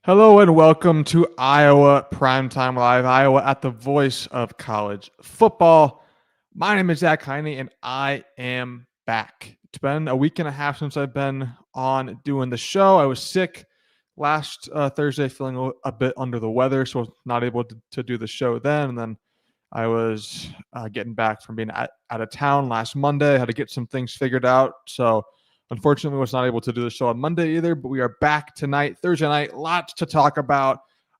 Hello and welcome to Iowa Primetime Live, Iowa at the voice of college football. My name is Zach Heine and I am back. It's been a week and a half since I've been on doing the show. I was sick last Thursday, feeling a bit under the weather, so I was not able to do the show then. And then I was getting back from being out of town last Monday. I had to get some things figured out. So unfortunately, was not able to do the show on Monday either, but we are back tonight, Thursday night. Lots to talk about.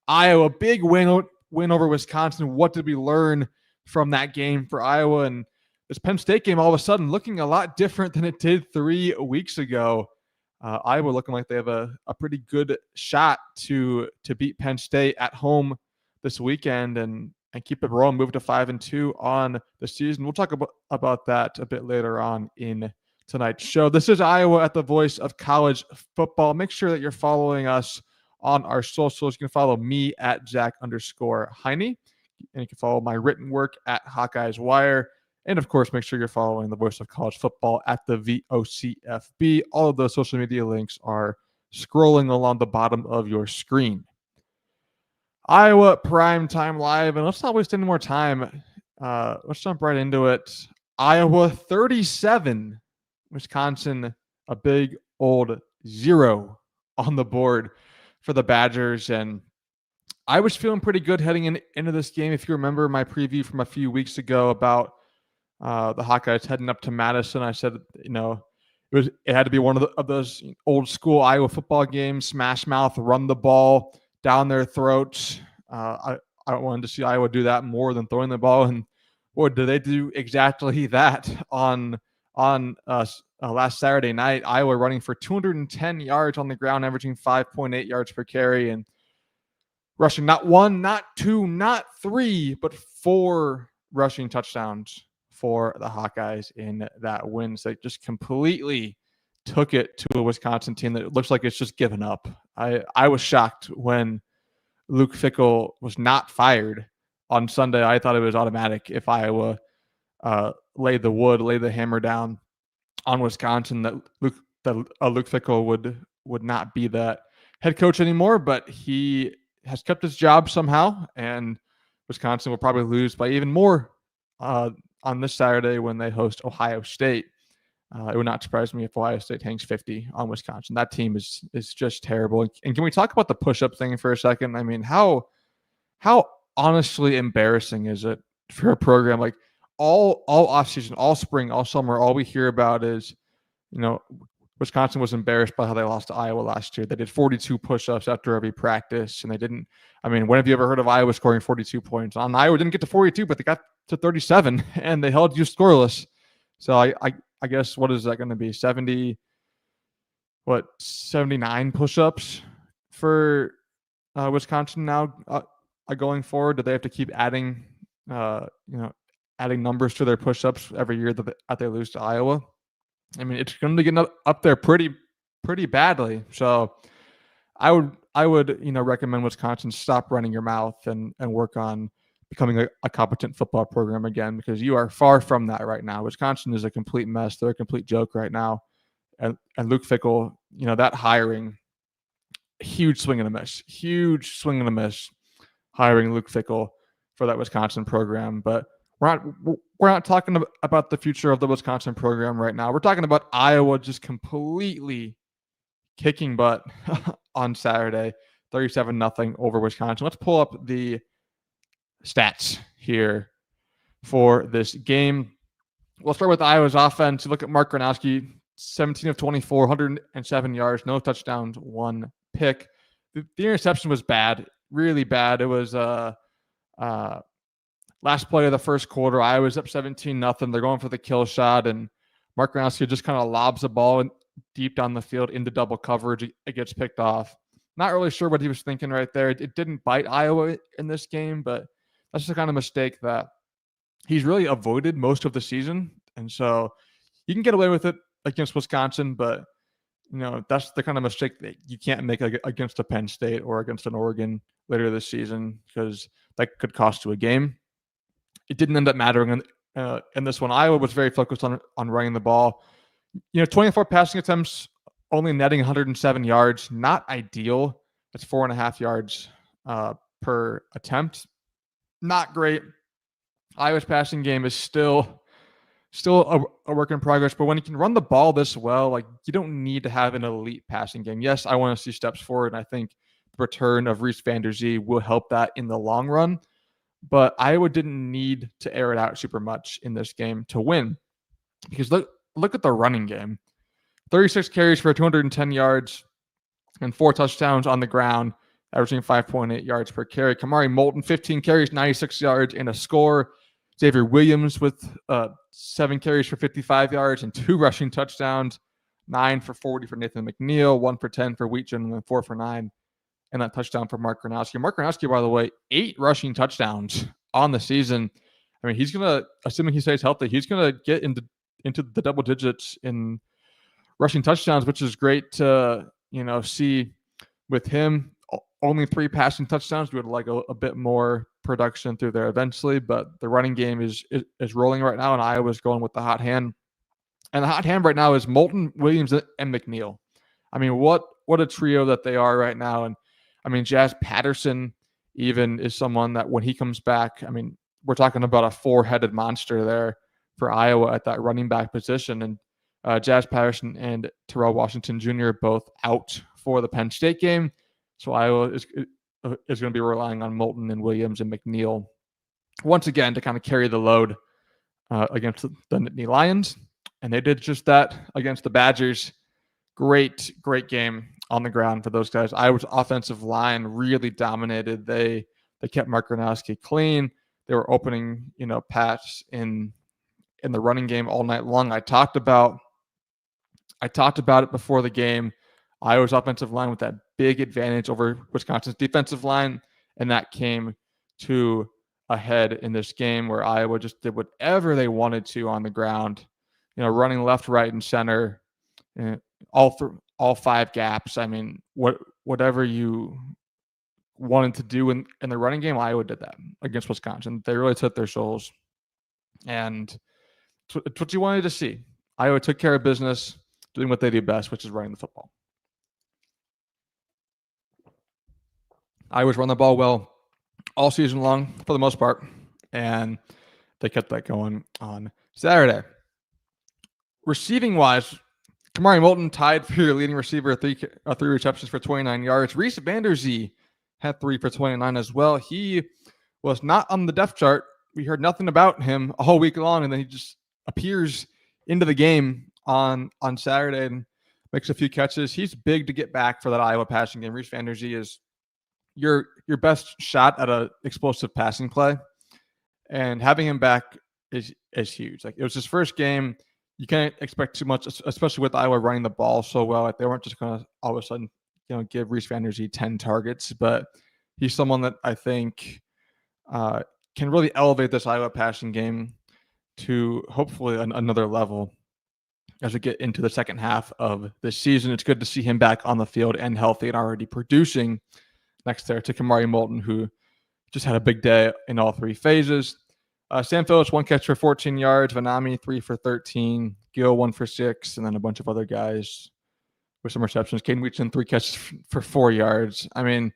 Iowa, big win over Wisconsin. What did we learn from that game for Iowa? And this Penn State game, all of a sudden, looking a lot different than it did 3 weeks ago. Iowa looking like they have a pretty good shot to beat Penn State at home this weekend and keep it rolling, move to 5-2 on the season. We'll talk about that a bit later on in tonight's show. This is Iowa at the voice of college football. Make sure that you're following us on our socials. You can follow me at Zach_Heine, and you can follow my written work at Hawkeyes Wire. And of course, make sure you're following the voice of college football at the VOCFB. All of those social media links are scrolling along the bottom of your screen. Iowa Primetime Live, and let's not waste any more time. Let's jump right into it. Iowa 37, Wisconsin a big old 0 on the board for the Badgers. And I was feeling pretty good heading into this game. If you remember my preview from a few weeks ago about the Hawkeyes heading up to Madison, I said, it had to be one of those old school Iowa football games, smash mouth, run the ball down their throats. I wanted to see Iowa do that more than throwing the ball. And boy, did they do exactly that on last Saturday night. Iowa running for 210 yards on the ground, averaging 5.8 yards per carry, and rushing not one, not two, not three, but 4 rushing touchdowns for the Hawkeyes in that win. So they just completely took it to a Wisconsin team that looks like it's just given up. I was shocked when Luke Fickell was not fired on Sunday. I thought it was automatic if Iowa laid the hammer down on Wisconsin, that Luke Fickell would not be that head coach anymore. But he has kept his job somehow, and Wisconsin will probably lose by even more on this Saturday when they host Ohio State. It would not surprise me if Ohio State hangs 50 on Wisconsin. That team is just terrible. And can we talk about the push-up thing for a second? I mean, how honestly embarrassing is it for a program like all offseason, all spring, all summer, all we hear about is, Wisconsin was embarrassed by how they lost to Iowa last year. They did 42 push-ups after every practice, and they didn't. I mean, when have you ever heard of Iowa scoring 42 points? Iowa didn't get to 42, but they got to 37, and they held you scoreless. So I guess, what is that going to be? 79 push-ups for Wisconsin now going forward? Do they have to keep adding numbers to their push-ups every year that they lose to Iowa? I mean, it's going to get up there pretty badly. So I would recommend Wisconsin stop running your mouth and work on becoming a competent football program again, because you are far from that right now. Wisconsin is a complete mess. They're a complete joke right now. And Luke Fickell, that hiring, huge swing and a miss hiring Luke Fickell for that Wisconsin program. But we're not talking about the future of the Wisconsin program right now. We're talking about Iowa just completely kicking butt on Saturday, 37-0 over Wisconsin. Let's pull up the stats here for this game. We'll start with Iowa's offense. Look at Mark Gronowski, 17 of 24, 107 yards, no touchdowns, 1 pick. The interception was bad, really bad. It was last play of the first quarter. Iowa's up 17-0. They're going for the kill shot, and Mark Gronowski just kind of lobs the ball deep down the field into double coverage. It gets picked off. Not really sure what he was thinking right there. It didn't bite Iowa in this game, but that's the kind of mistake that he's really avoided most of the season. And so you can get away with it against Wisconsin, but that's the kind of mistake that you can't make against a Penn State or against an Oregon later this season, because that could cost you a game. It didn't end up mattering in this one. Iowa was very focused on running the ball. 24 passing attempts, only netting 107 yards. Not ideal That's 4.5 yards per attempt. Not great. Iowa's passing game is still a work in progress, but when you can run the ball this well, like, you don't need to have an elite passing game. Yes, I want to see steps forward, and I think the return of Reese Vanderzee will help that in the long run. But Iowa didn't need to air it out super much in this game to win, because look at the running game. 36 carries for 210 yards and 4 touchdowns on the ground, averaging 5.8 yards per carry. Kamari Moulton, 15 carries, 96 yards, and a score. Xavier Williams with 7 carries for 55 yards and 2 rushing touchdowns, 9 for 40 for Nathan McNeil, 1 for 10 for Wheatgen, and then 4 for 9, and that touchdown for Mark Gronowski. Mark Gronowski, by the way, 8 rushing touchdowns on the season. I mean, he's going to, assuming he stays healthy, he's going to get into the double digits in rushing touchdowns, which is great to, see with him. Only 3 passing touchdowns. We would like a bit more production through there eventually, but the running game is rolling right now, and Iowa's going with the hot hand. And the hot hand right now is Moulton, Williams, and McNeil. I mean, what a trio that they are right now. And I mean, Jazz Patterson even is someone that when he comes back, I mean, we're talking about a 4-headed monster there for Iowa at that running back position. And Jazz Patterson and Terrell Washington Jr. both out for the Penn State game. So Iowa is going to be relying on Moulton and Williams and McNeil once again to kind of carry the load against the Nittany Lions. And they did just that against the Badgers. Great game on the ground for those guys. Iowa's offensive line really dominated. They kept Mark Gronowski clean. They were opening, pass in the running game all night long. I talked about it before the game. Iowa's offensive line with that big advantage over Wisconsin's defensive line, and that came to a head in this game where Iowa just did whatever they wanted to on the ground, running left, right, and center, all 5 gaps. I mean, whatever you wanted to do in the running game, Iowa did that against Wisconsin. They really took their souls, and it's what you wanted to see. Iowa took care of business, doing what they do best, which is running the football. Iowa's run the ball well all season long for the most part, and they kept that going on Saturday. Receiving-wise, Kamari Moulton tied for your leading receiver, 3 receptions for 29 yards. Reese Vanderzee had 3 for 29 as well. He was not on the depth chart. We heard nothing about him a whole week long, and then he just appears into the game on Saturday and makes a few catches. He's big to get back for that Iowa passing game. Reese Vanderzee is your best shot at a explosive passing play, and having him back is huge. Like, it was his first game. You can't expect too much, especially with Iowa running the ball so well. Like, they weren't just going to all of a sudden, give Reese Vanderzee 10 targets, but he's someone that I think can really elevate this Iowa passing game to hopefully another level as we get into the second half of this season. It's good to see him back on the field and healthy and already producing next there to Kamari Moulton, who just had a big day in all 3 phases. Sam Phillips, 1 catch for 14 yards. Vanami, 3 for 13. Gill, 1 for 6. And then a bunch of other guys with some receptions. Caden Wheatson, 3 catches for 4 yards. I mean,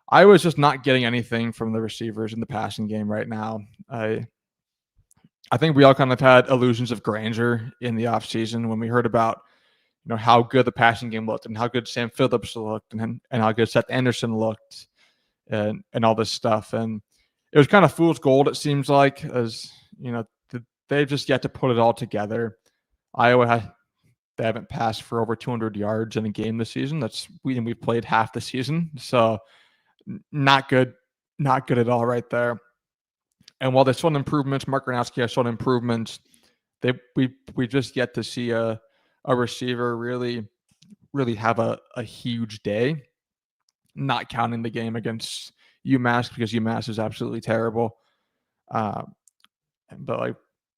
I was just not getting anything from the receivers in the passing game right now. I think we all kind of had illusions of grandeur in the offseason when we heard about, how good the passing game looked and how good Sam Phillips looked and how good Seth Anderson looked and all this stuff. And it was kind of fool's gold, it seems like, as they've just yet to put it all together. Iowa they haven't passed for over 200 yards in a game this season. We've played half the season, so not good at all right there. And while they've shown improvements, Mark Gronowski has shown improvements. We just yet to see a receiver really have a huge day. Not counting the game against UMass, because UMass is absolutely terrible. But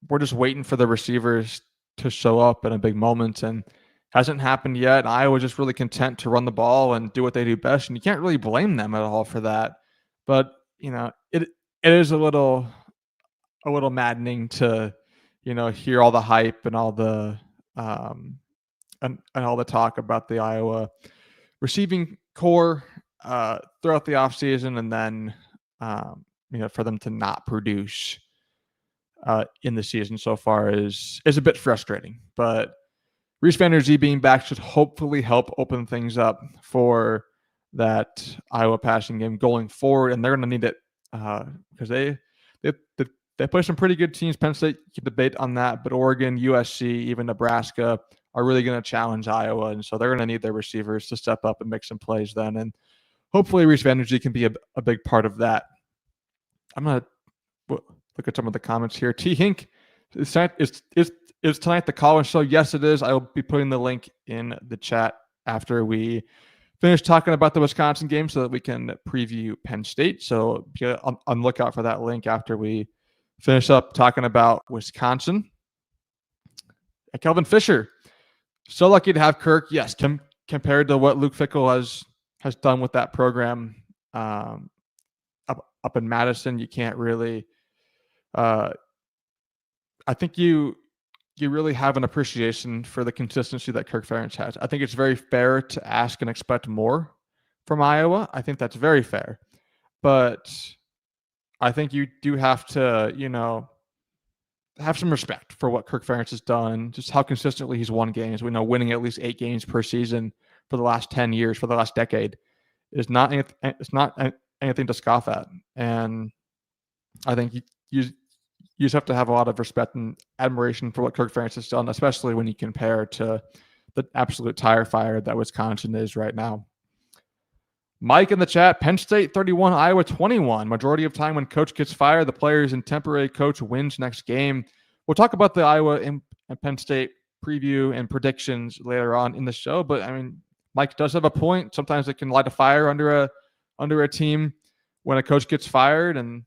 we're just waiting for the receivers to show up in a big moment, and hasn't happened yet. Iowa's just really content to run the ball and do what they do best, and you can't really blame them at all for that. But it is a little maddening to hear all the hype and all the and all the talk about the Iowa receiving core throughout the offseason, and then for them to not produce in the season so far is a bit frustrating. But Reese Van Der Zee being back should hopefully help open things up for that Iowa passing game going forward, and they're going to need it because they play some pretty good teams. Penn State, you can debate on that, but Oregon, USC, even Nebraska are really going to challenge Iowa, and so they're going to need their receivers to step up and make some plays then, and hopefully Reese Van Der Zee can be a big part of that. I'm going to look at some of the comments here. T. Hink, is tonight the call-in show? Yes, it is. I will be putting the link in the chat after we finish talking about the Wisconsin game so that we can preview Penn State. So be on the lookout for that link after we finish up talking about Wisconsin. Kelvin Fisher, so lucky to have Kirk. Yes, compared to what Luke Fickell has done with that program up in Madison, you can't really. I think you really have an appreciation for the consistency that Kirk Ferentz has. I think it's very fair to ask and expect more from Iowa. I think that's very fair, but I think you do have to, have some respect for what Kirk Ferentz has done, just how consistently he's won games. We know winning at least 8 games per season for the last 10 years, for the last decade, is not anything to scoff at. And I think you just have to have a lot of respect and admiration for what Kirk Ferentz has done, especially when you compare to the absolute tire fire that Wisconsin is right now. Mike in the chat, Penn State 31, Iowa 21. Majority of time when coach gets fired, the players and temporary coach wins next game. We'll talk about the Iowa and Penn State preview and predictions later on in the show, but I mean, Mike does have a point. Sometimes it can light a fire under a team when a coach gets fired and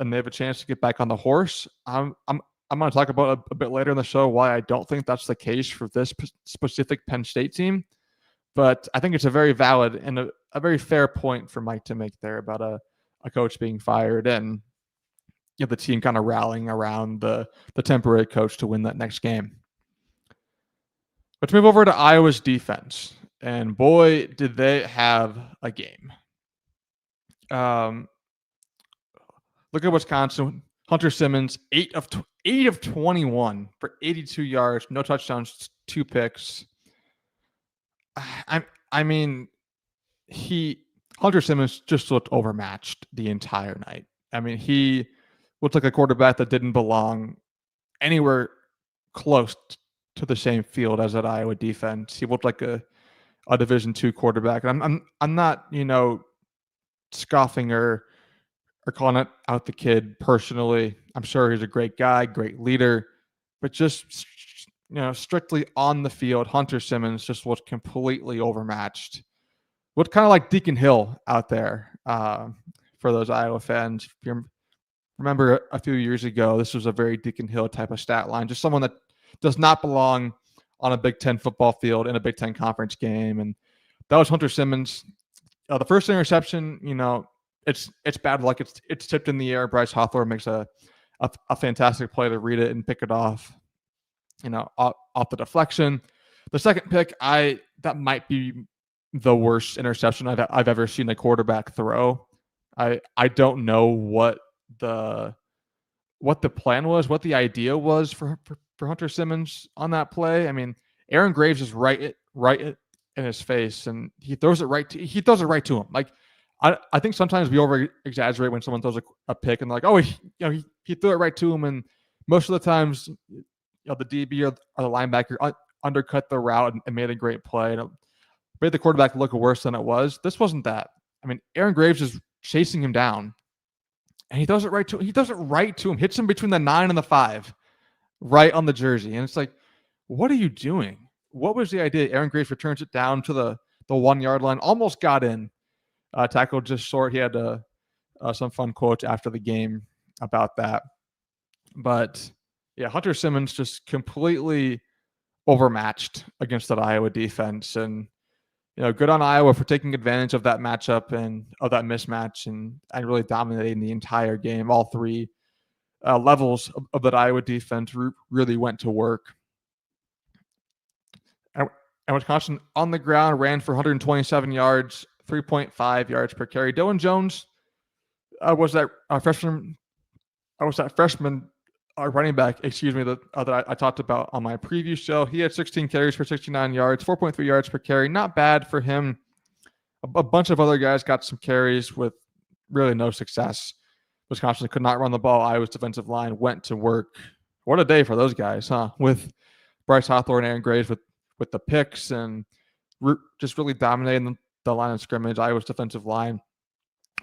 they have a chance to get back on the horse. I'm going to talk about a bit later in the show why I don't think that's the case for this specific Penn State team. But I think it's a very valid and a very fair point for Mike to make there about a coach being fired and the team kind of rallying around the temporary coach to win that next game. Let's move over to Iowa's defense. And boy, did they have a game. Look at Wisconsin. Hunter Simmons, 8 of 21 for 82 yards, no touchdowns, 2 picks. I mean, Hunter Simmons just looked overmatched the entire night. I mean, he looked like a quarterback that didn't belong anywhere close to the same field as that Iowa defense. He looked like a Division II quarterback. And I'm not, scoffing or calling out the kid personally. I'm sure he's a great guy, great leader, but just strictly on the field, Hunter Simmons just was completely overmatched. Looked kind of like Deacon Hill out there for those Iowa fans. If you remember a few years ago, this was a very Deacon Hill type of stat line, just someone that does not belong on a Big Ten football field in a Big Ten conference game. And that was Hunter Simmons. The first interception, it's bad luck. It's tipped in the air. Bryce Hawthorne makes a fantastic play to read it and pick it off, off the deflection. The second pick, that might be the worst interception I've ever seen a quarterback throw. I don't know what the plan was, what the idea was for Hunter Simmons on that play. I mean, Aaron Graves is right in his face, and he throws it right to him. Like, I think sometimes we over exaggerate when someone throws a pick and like, oh, he threw it right to him, and most of the times, the DB or the linebacker undercut the route and made a great play. And it made the quarterback look worse than it was. This wasn't that. I mean, Aaron Graves is chasing him down, and he throws it right to him. He throws it right to him, hits him between the 9 and the 5, right on the jersey. And it's like, what are you doing? What was the idea? Aaron Graves returns it down to the 1 yard line, almost got in. Tackled just short. He had some fun quotes after the game about that. But yeah, Hunter Simmons just completely overmatched against that Iowa defense. And, good on Iowa for taking advantage of that matchup and of that mismatch and really dominating the entire game. All 3 levels of that Iowa defense really went to work. And Wisconsin on the ground ran for 127 yards, 3.5 yards per carry. Dylan Jones was that freshman running back, that I talked about on my preview show. He had 16 carries for 69 yards, 4.3 yards per carry. Not bad for him. A bunch of other guys got some carries with really no success. Wisconsin could not run the ball. Iowa's defensive line went to work. What a day for those guys, huh? With Bryce Hawthorne, Aaron Graves with the picks and just really dominating the line of scrimmage. Iowa's defensive line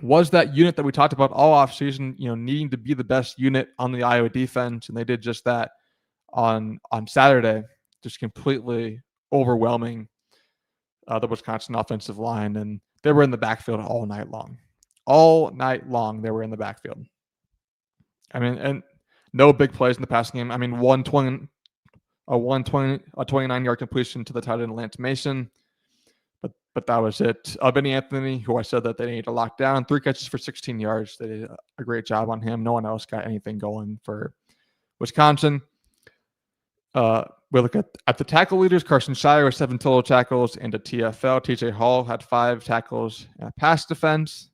was that unit that we talked about all offseason, needing to be the best unit on the Iowa defense, and they did just that on Saturday, just completely overwhelming the Wisconsin offensive line, and they were in the backfield all night long. All night long, they were in the backfield. I mean, and no big plays in the passing game. I mean, a 29-yard completion to the tight end Lance Mason, but that was it. Benny Anthony, who I said that they needed to lock down, 3 catches for 16 yards. They did a great job on him. No one else got anything going for Wisconsin. We look at the tackle leaders. Carson Shire with 7 total tackles and a TFL. TJ Hall had 5 tackles and a pass defense.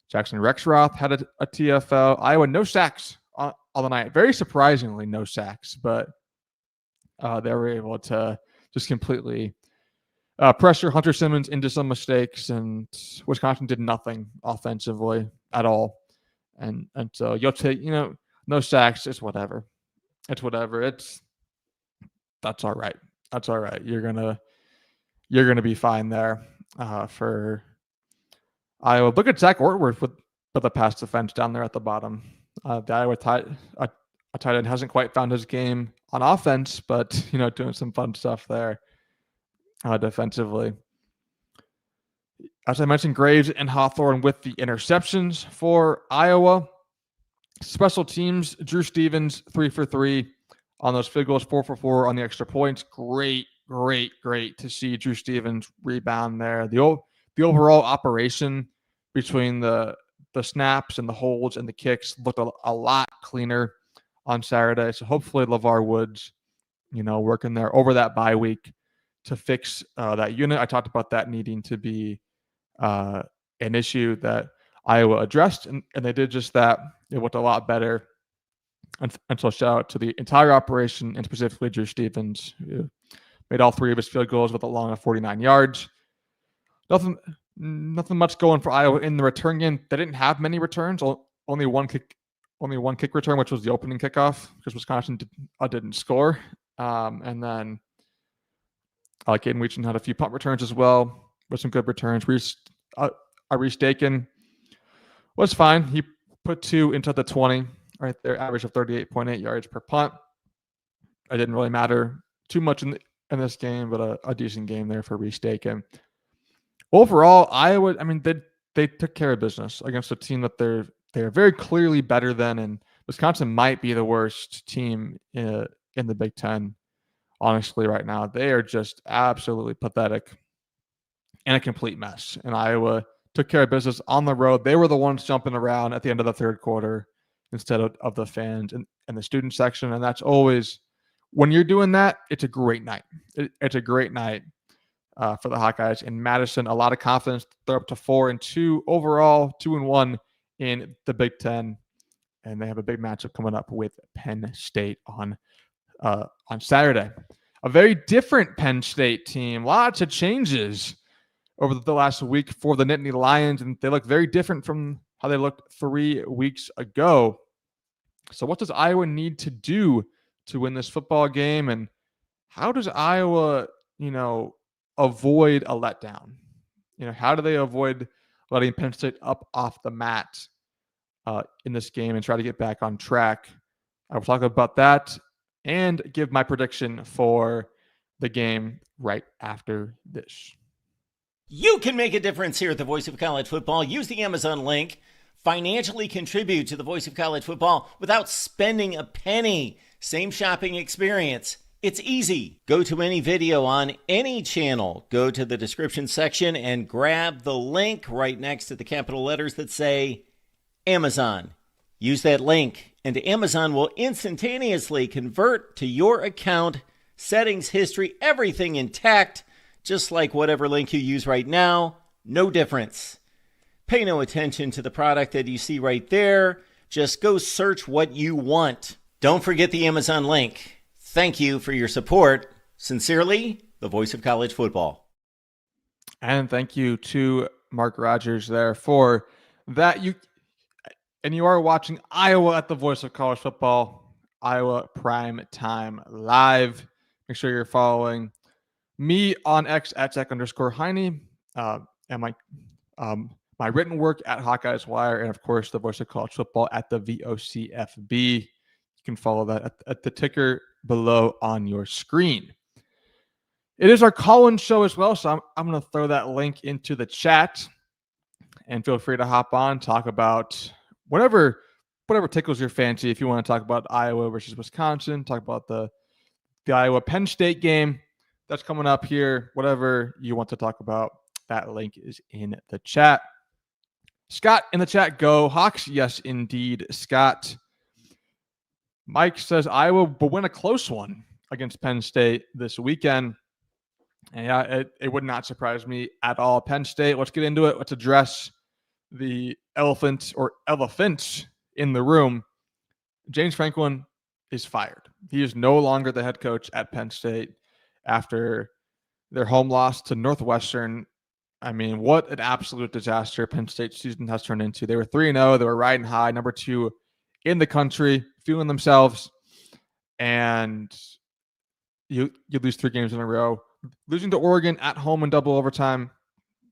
Jackson Rexroth had a TFL. Iowa, no sacks on the night. Very surprisingly, no sacks, but they were able to just completely pressure Hunter Simmons into some mistakes, and Wisconsin did nothing offensively at all. And so you'll take, no sacks. It's whatever. That's all right. That's all right. You're gonna be fine there for Iowa. Look at Zach Ortworth with the pass defense down there at the bottom. The Iowa tight end hasn't quite found his game on offense, but doing some fun stuff there defensively. As I mentioned, Graves and Hawthorne with the interceptions for Iowa. Special teams, Drew Stevens 3 for 3 on those field goals, 4 for 4 on the extra points. Great to see Drew Stevens rebound there. The overall operation between the snaps and the holds and the kicks looked a lot cleaner on Saturday. So hopefully LeVar Woods, working there over that bye week to fix that unit. I talked about that needing to be an issue that Iowa addressed, and they did just that. It looked a lot better. And so shout out to the entire operation, and specifically Drew Stevens, who made all 3 of his field goals with a long of 49 yards. Nothing much going for Iowa in the return game. They didn't have many returns. Only one kick return, which was the opening kickoff, because Wisconsin didn't score. And then Caden Weechin had a few punt returns as well, with some good returns. Reese Dakin was fine. He put 2 into the 20 right there, average of 38.8 yards per punt. It didn't really matter too much in this game, but a decent game there for Reese Dakin. Overall, Iowa, they took care of business against a team that they're very clearly better than, and Wisconsin might be the worst team in the Big Ten. Honestly, right now, they are just absolutely pathetic and a complete mess. And Iowa took care of business on the road. They were the ones jumping around at the end of the third quarter instead of the fans and the student section. And that's always, when you're doing that, it's a great night. It's a great night for the Hawkeyes in Madison. A lot of confidence. They're up to 4-2 overall, 2-1 in the Big Ten. And they have a big matchup coming up with Penn State on Saturday. A very different Penn State team. Lots of changes over the last week for the Nittany Lions, and they look very different from how they looked 3 weeks ago. So what does Iowa need to do to win this football game, and how does Iowa, avoid a letdown? How do they avoid letting Penn State up off the mat in this game and try to get back on track? I will talk about that and give my prediction for the game right after this. You can make a difference here at the Voice of College Football. Use the Amazon link. Financially contribute to the Voice of College Football without spending a penny. Same shopping experience. It's easy. Go to any video on any channel. Go to the description section and grab the link right next to the capital letters that say Amazon. Use that link, and Amazon will instantaneously convert to your account, settings, history, everything intact, just like whatever link you use right now. No difference. Pay no attention to the product that you see right there. Just go search what you want. Don't forget the Amazon link. Thank you for your support. Sincerely, the voice of college football. And thank you to Mark Rogers there for that. You are watching Iowa at the voice of college football, Iowa Primetime Live. Make sure you're following me on X at Zach_Heine, and my written work at Hawkeyes Wire, and of course the voice of college football at the VOCFB. You can follow that at the ticker below on your screen. It is our call-in show as well, so I'm going to throw that link into the chat, and feel free to hop on, talk about whatever tickles your fancy. If you want to talk about Iowa versus Wisconsin, talk about the Iowa Penn State game that's coming up here, whatever you want to talk about, that link is in the chat. Scott in the chat, go Hawks. Yes, indeed, Scott. Mike says Iowa will win a close one against Penn State this weekend. And yeah, it would not surprise me at all. Penn State, let's get into it. Let's address the elephant or elephants in the room. James Franklin is fired. He is no longer the head coach at Penn State after their home loss to Northwestern. I mean, what an absolute disaster Penn State's season has turned into. They were 3-0. They were riding high, number 2 in the country, feeling themselves. And you lose 3 games in a row. Losing to Oregon at home in double overtime,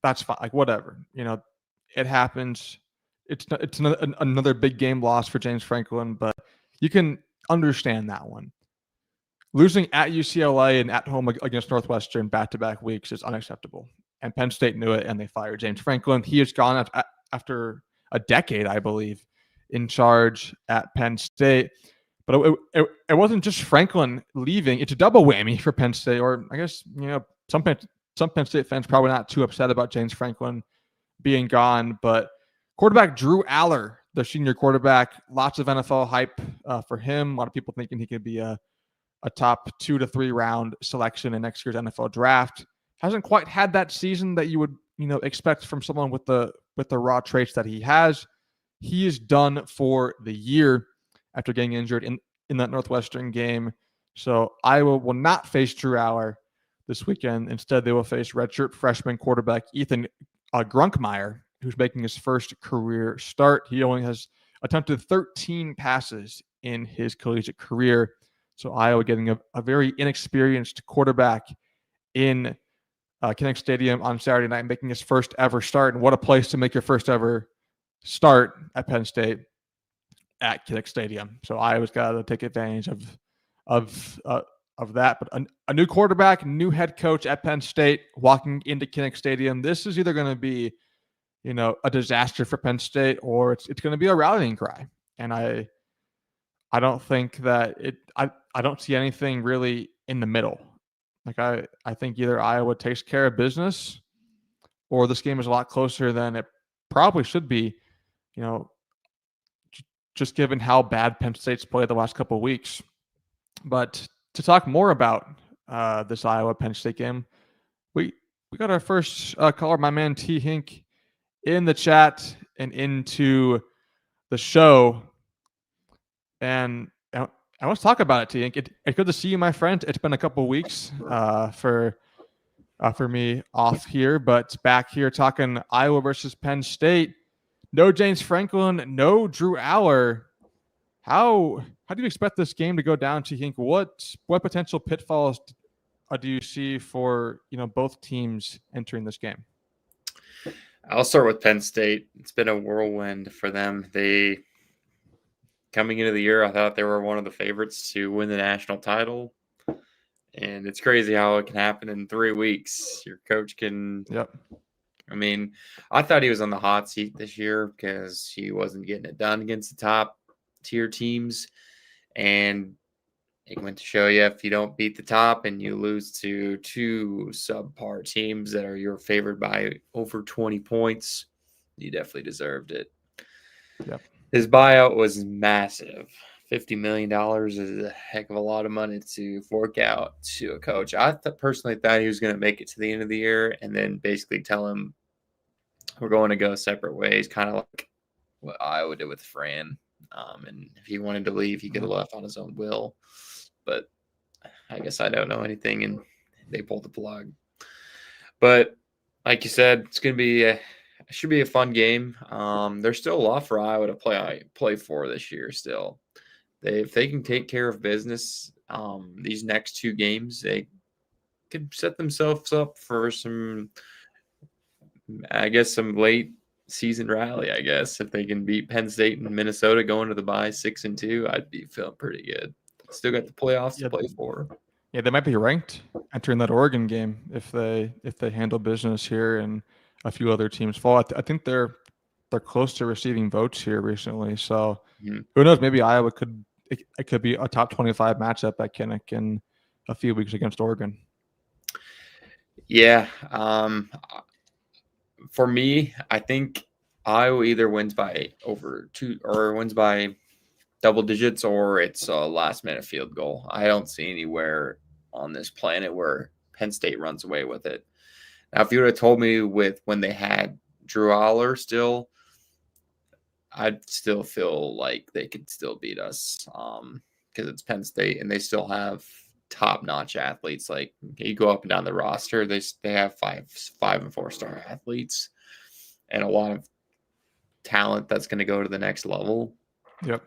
that's fine. Like, whatever. It happens. It's another big game loss for James Franklin, but you can understand that one. Losing at UCLA and at home against Northwestern back-to-back weeks is unacceptable. And Penn State knew it, and they fired James Franklin. He is gone after a decade, I believe, in charge at Penn State. But it wasn't just Franklin leaving. It's a double whammy for Penn State, or I guess, some Penn State fans probably not too upset about James Franklin being gone. But quarterback Drew Aller, the senior quarterback, lots of NFL hype for him. A lot of people thinking he could be a top 2 to 3 round selection in next year's NFL draft. Hasn't quite had that season that you would expect from someone with the raw traits that he has. He is done for the year after getting injured in that Northwestern game. So Iowa will not face Drew Aller this weekend. Instead, they will face redshirt freshman quarterback Ethan Grunkmeyer, who's making his first career start. He only has attempted 13 passes in his collegiate career. So Iowa getting a very inexperienced quarterback in Kinnick Stadium on Saturday night, making his first ever start. And what a place to make your first ever start at Penn State, at Kinnick Stadium. So Iowa's got to take advantage of that. But a new quarterback, new head coach at Penn State walking into Kinnick Stadium. This is either going to be, a disaster for Penn State, or it's going to be a rallying cry. And I don't think that I don't see anything really in the middle. Like I think either Iowa takes care of business, or this game is a lot closer than it probably should be. Just given how bad Penn State's played the last couple of weeks. But to talk more about this Iowa Penn State game, we got our first caller, my man T Hink, in the chat and into the show. And let's talk about it, T Hink. It's good to see you, my friend. It's been a couple of weeks for me off here, but back here talking Iowa versus Penn State. No James Franklin, no Drew Aller. How do you expect this game to go down, T Hink? What potential pitfalls do you see for both teams entering this game? I'll start with Penn State. It's been a whirlwind for them. Coming into the year, I thought they were one of the favorites to win the national title. And it's crazy how it can happen in 3 weeks. Your coach can. Yep. I mean, I thought he was on the hot seat this year because he wasn't getting it done against the top tier teams. And it went to show you, if you don't beat the top and you lose to 2 subpar teams that are your favored by over 20 points, you definitely deserved it. Yep. His buyout was massive. $50 million is a heck of a lot of money to fork out to a coach. I personally thought he was going to make it to the end of the year and then basically tell him, we're going to go separate ways, kind of like what Iowa did with Fran. And if he wanted to leave, he could have left on his own will. But I guess I don't know anything, and they pulled the plug. But like you said, it's going to be it should be a fun game. There's still a lot for Iowa to play for this year. Still, if they can take care of business, these next 2 games, they could set themselves up for some late season rally. I guess if they can beat Penn State and Minnesota going to the bye 6-2, I'd be feeling pretty good. Still got the playoffs to play for. Yeah, they might be ranked entering that Oregon game if they handle business here and a few other teams fall. I think they're close to receiving votes here recently. So who knows? Maybe Iowa could be a top 25 matchup at Kinnick in a few weeks against Oregon. Yeah. For me, I think Iowa either wins by over 2 or wins by double digits, or it's a last-minute field goal. I don't see anywhere on this planet where Penn State runs away with it. Now, if you would have told me when they had Drew Aller still, I'd still feel like they could still beat us because it's Penn State and they still have top-notch athletes. Like you go up and down the roster, they have 5 and 4-star athletes and a lot of talent that's going to go to the next level. Yep.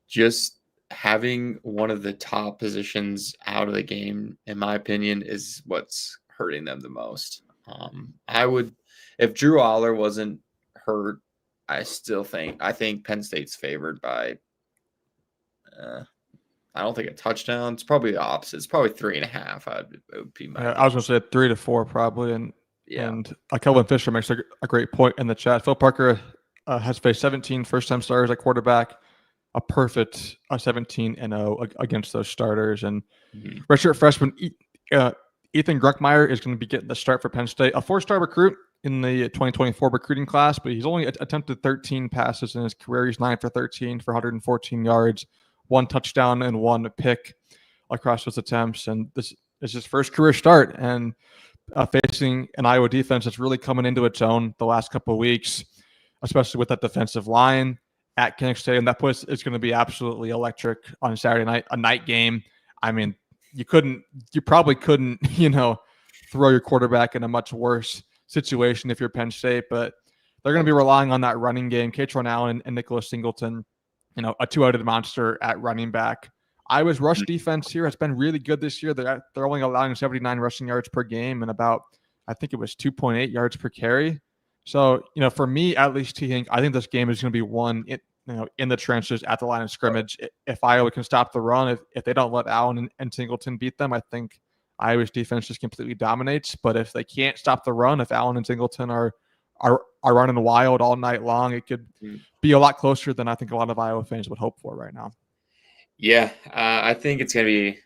Just having one of the top positions out of the game, in my opinion, is what's hurting them the most. If Drew Aller wasn't hurt, I think Penn State's favored by, I don't think a touchdown. It's probably the opposite. It's probably 3.5. I was going to say 3 to 4 probably. And Kelvin Fisher makes a great point in the chat. Phil Parker has faced 17 first-time starters at quarterback. A perfect 17-0 against those starters. And redshirt freshman Ethan Gruckmeyer is going to be getting the start for Penn State, a 4-star recruit in the 2024 recruiting class, but he's only attempted 13 passes in his career. He's 9 for 13 for 114 yards, 1 touchdown and 1 pick across those attempts. And this is his first career start, and facing an Iowa defense that's really coming into its own the last couple of weeks, especially with that defensive line at Kinnick Stadium. That place is going to be absolutely electric on Saturday night, a night game. I mean, you probably couldn't, throw your quarterback in a much worse situation if you're Penn State, but they're going to be relying on that running game. Katron Allen and Nicholas Singleton, a 2-headed monster at running back. Iowa's rush defense here has been really good this year. They're only allowing 79 rushing yards per game and about, I think it was 2.8 yards per carry. So, for me, at least, I think this game is going to be won in the trenches at the line of scrimmage. If Iowa can stop the run, if they don't let Allen and Singleton beat them, I think Iowa's defense just completely dominates. But if they can't stop the run, if Allen and Singleton are running wild all night long, it could be a lot closer than I think a lot of Iowa fans would hope for right now. Yeah, I think it's going to be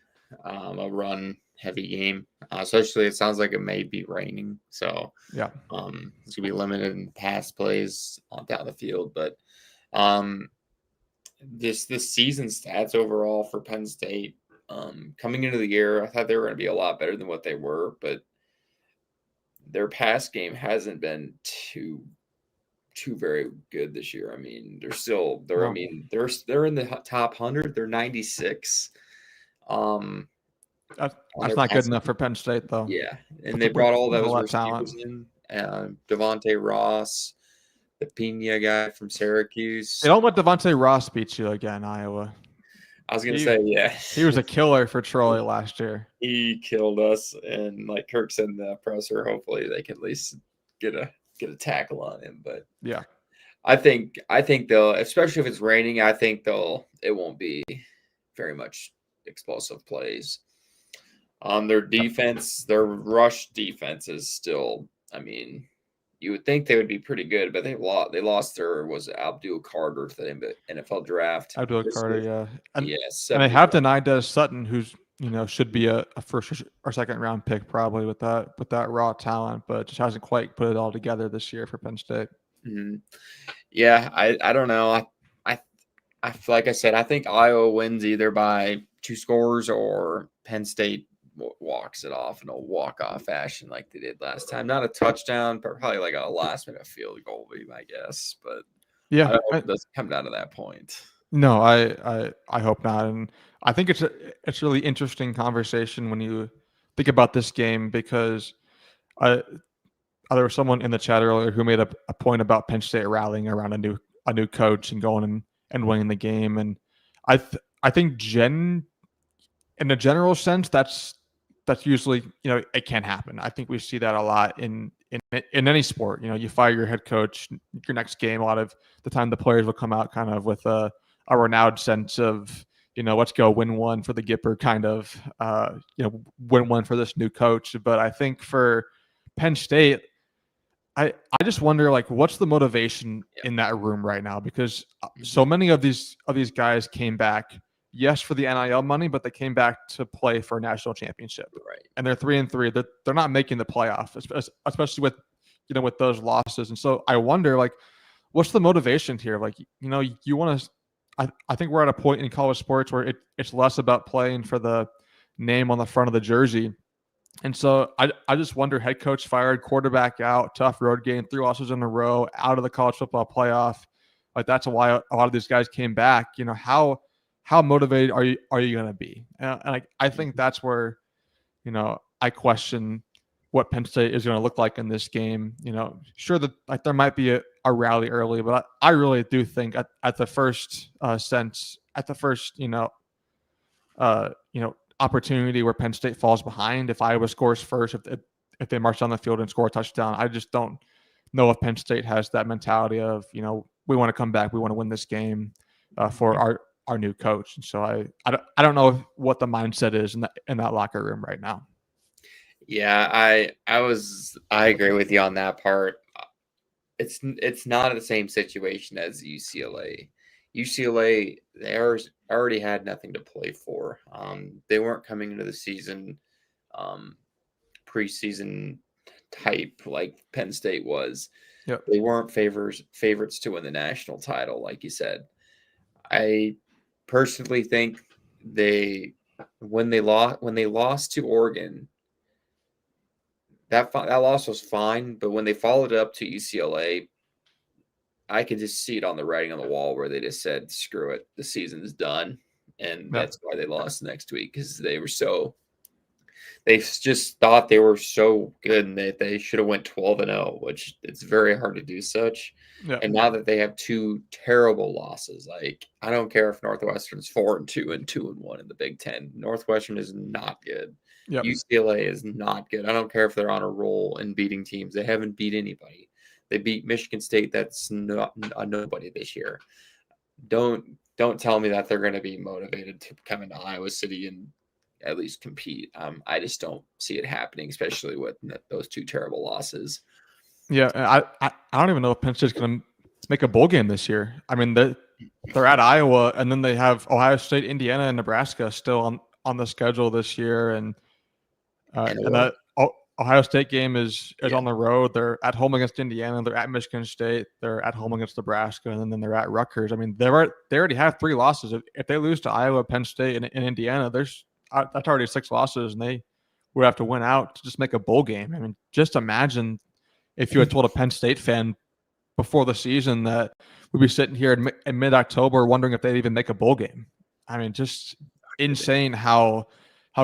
a run-heavy game. Especially, it sounds like it may be raining, so yeah, it's going to be limited in pass plays down the field. But this season stats overall for Penn State coming into the year, I thought they were going to be a lot better than what they were, but their pass game hasn't been too very good this year. I mean, they're in the top 100. They're 96. That's not good enough for Penn State, though. Yeah, and they brought all those receivers in. Devontae Ross, the Pena guy from Syracuse. They don't let Devontae Ross beat you again, Iowa. I was going to say, yeah. He was a killer for Troy last year. He killed us, and like Kirk said in the presser, hopefully they can at least get a tackle on him. But yeah, I think they'll, especially if it's raining, it won't be very much explosive plays. Their defense, their rush defense is still, I mean, you would think they would be pretty good, but they lost was Abdul Carter to the NFL draft. Abdul Carter, yeah. And they have denied Des Sutton, who's should be a first or second round pick probably with that raw talent, but just hasn't quite put it all together this year for Penn State. Mm-hmm. Yeah, I don't know. I like I said, I think Iowa wins either by 2 scores or Penn State walks it off in a walk-off fashion like they did last time. Not a touchdown, but probably like a last-minute field goal would be my guess. But Yeah, I don't hope it doesn't come down to that point. no, I hope not, and I think it's a really interesting conversation when you think about this game because I there was someone in the chat earlier who made a point about Penn State rallying around a new coach and going and winning the game, and I think in a general sense that's usually it can happen. I think we see that a lot in any sport. You fire your head coach, your next game, a lot of the time the players will come out kind of with a renowned sense of let's go win one for the Gipper kind of win one for this new coach. But I think for Penn State, I just wonder what's the motivation in that room right now, because so many of these guys came back, yes, for the NIL money, but they came back to play for a national championship. Right. And they're 3-3. They're not making the playoff, especially with with those losses. And so I wonder what's the motivation here? You want to. I think we're at a point in college sports where it's less about playing for the name on the front of the jersey. And so I just wonder, head coach fired, quarterback out, tough road game, 3 losses in a row, out of the college football playoff. That's why a lot of these guys came back. How motivated are you going to be? And I think that's where, I question what Penn State is going to look like in this game. Sure that there might be a rally early, but I really do think at the first opportunity where Penn State falls behind, if Iowa scores first, if they march down the field and score a touchdown, I just don't know if Penn State has that mentality of we want to come back, we want to win this game for our new coach. And so I don't know what the mindset is in that locker room right now. Yeah, I agree with you on that part. It's not the same situation as UCLA. UCLA, they already had nothing to play for. They weren't coming into the season preseason type like Penn State was. Yep. They weren't favorites to win the national title, like you said. I personally think when they lost to Oregon, that loss was fine, but when they followed it up to UCLA, I could just see it on the writing on the wall where they just said, "Screw it, the season's done," and that's why they lost next week, because they just thought they were so good and that they should have went 12-0, which it's very hard to do such. Yeah. And now that they have 2 terrible losses, I don't care if Northwestern's 4-2 and 2-1 in the Big Ten. Northwestern is not good. Yep. UCLA is not good. I don't care if they're on a roll in beating teams. They haven't beat anybody. They beat Michigan State. That's not a nobody this year. Don't tell me that they're going to be motivated to come into Iowa City and at least compete. I just don't see it happening, especially with those 2 terrible losses. Yeah, I don't even know if Penn State's going to make a bowl game this year. I mean, they're at Iowa, and then they have Ohio State, Indiana, and Nebraska still on the schedule this year, and that Ohio State game is on the road. They're at home against Indiana. They're at Michigan State. They're at home against Nebraska, and then they're at Rutgers. I mean, they already have 3 losses. If they lose to Iowa, Penn State, and Indiana, that's already 6 losses, and they would have to win out to just make a bowl game. I mean, just imagine if you had told a Penn State fan before the season that we'd be sitting here in mid-October wondering if they'd even make a bowl game. I mean, just insane how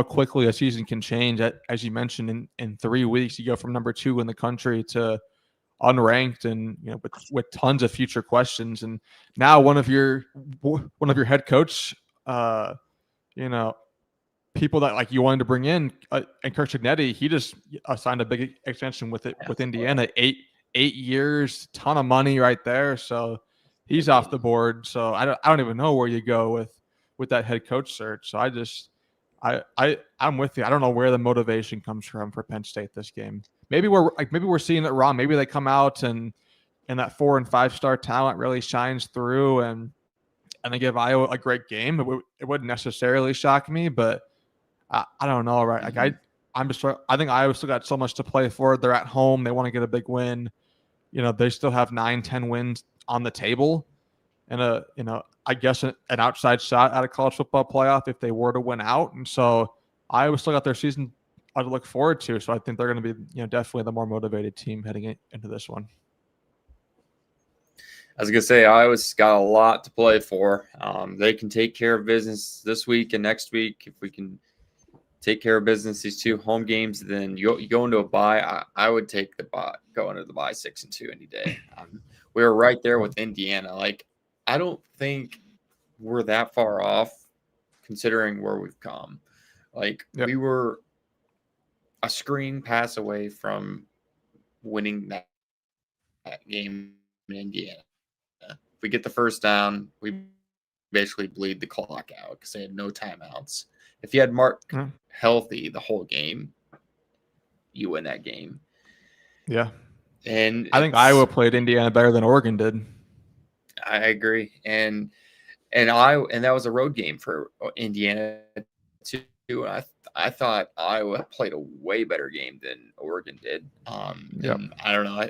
quickly a season can change. As you mentioned, in 3 weeks, you go from number 2 in the country to unranked, and with tons of future questions. And now one of your head coach, people that you wanted to bring in, and Kirk Cignetti, he just signed a big extension with Indiana, 8 years, ton of money right there. So he's off the board. So I don't even know where you go with that head coach search. So I'm with you. I don't know where the motivation comes from for Penn State this game. Maybe we're seeing it wrong. Maybe they come out and that 4- and 5-star talent really shines through and they give Iowa a great game. It wouldn't necessarily shock me, but I don't know. Right? I think Iowa still got so much to play for. They're at home. They want to get a big win. They still have 9-10 wins on the table, and I guess an outside shot at a college football playoff if they were to win out. And so Iowa still got their season to look forward to. So I think they're going to be, definitely the more motivated team heading into this one. I was going to say, Iowa's got a lot to play for. They can take care of business this week and next week. If we can take care of business these 2 home games, then you go into a bye. I would take the bye, go into the bye 6-2 any day. We were right there with Indiana. Like, I don't think we're that far off considering where we've come. Like, we were a screen pass away from winning that game in Indiana. If we get the first down, we basically bleed the clock out because they had no timeouts. If you had Mark healthy the whole game, you win that game. Yeah. And I think Iowa played Indiana better than Oregon did. I agree. And that was a road game for Indiana too. I thought Iowa played a way better game than Oregon did. And I don't know.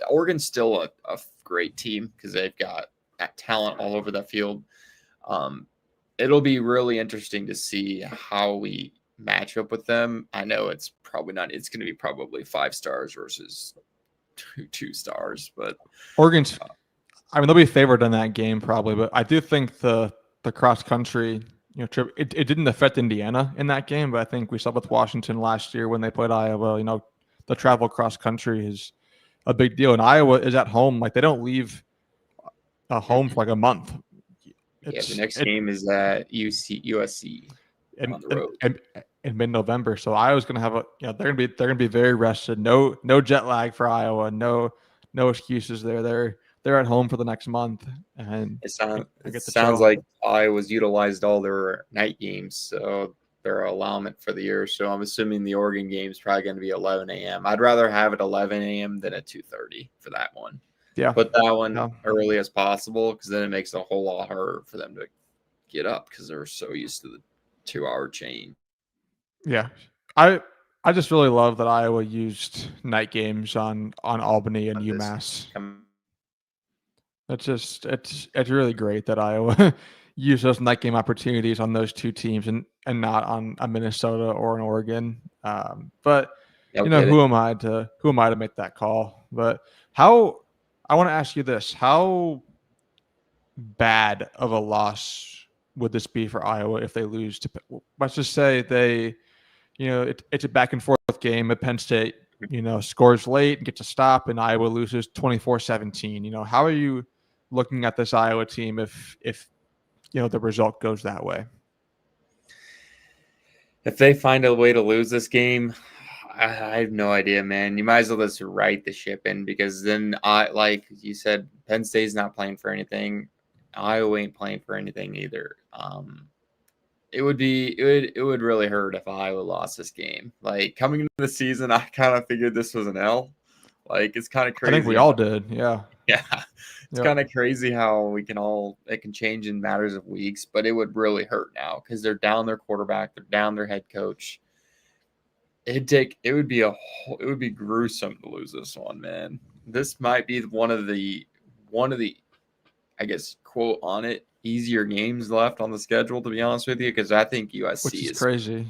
Oregon's still a great team because they've got that talent all over the field. It'll be really interesting to see how we match up with them. I know it's probably not. It's going to be probably 5 stars versus 2 stars, but Oregon's. They'll be favored in that game probably, but I do think the cross country trip it didn't affect Indiana in that game, but I think we saw with Washington last year when they played Iowa. The travel cross country is a big deal, and Iowa is at home. Like, they don't leave home for like a month. The next game is at USC on the road in mid-November. So Iowa's going to have they're going to be very rested. No jet lag for Iowa. No excuses there. They're at home for the next month, and it sounds like Iowa's utilized all their night games, so their allowance for the year. So I'm assuming the Oregon game is probably going to be 11 a.m. I'd rather have it 11 a.m. than at 2:30 for that one. Yeah, put that one early as possible because then it makes it a whole lot harder for them to get up because they're so used to the 2-hour change. Yeah, I just really love that Iowa used night games on Albany and UMass. It's really great that Iowa used those night game opportunities on those 2 teams and not on a Minnesota or an Oregon. But who am I to make that call? But I want to ask you this: how bad of a loss would this be for Iowa if they lose to? Let's just say they, it's a back and forth game. At Penn State, scores late and gets a stop, and Iowa loses 24-17. How are you looking at this Iowa team if the result goes that way? If they find a way to lose this game, I have no idea, man. You might as well just right the ship in because then, like you said, Penn State's not playing for anything. Iowa ain't playing for anything either. It would really hurt if Iowa lost this game. Like, coming into the season, I kind of figured this was an L. Like, it's kind of crazy. I think we all did. Yeah. Yeah. It's kind of crazy how it can change in matters of weeks, but it would really hurt now because they're down their quarterback, they're down their head coach. It would be gruesome to lose this one, man. This might be one of the I guess quote on it easier games left on the schedule, to be honest with you, because I think USC is crazy.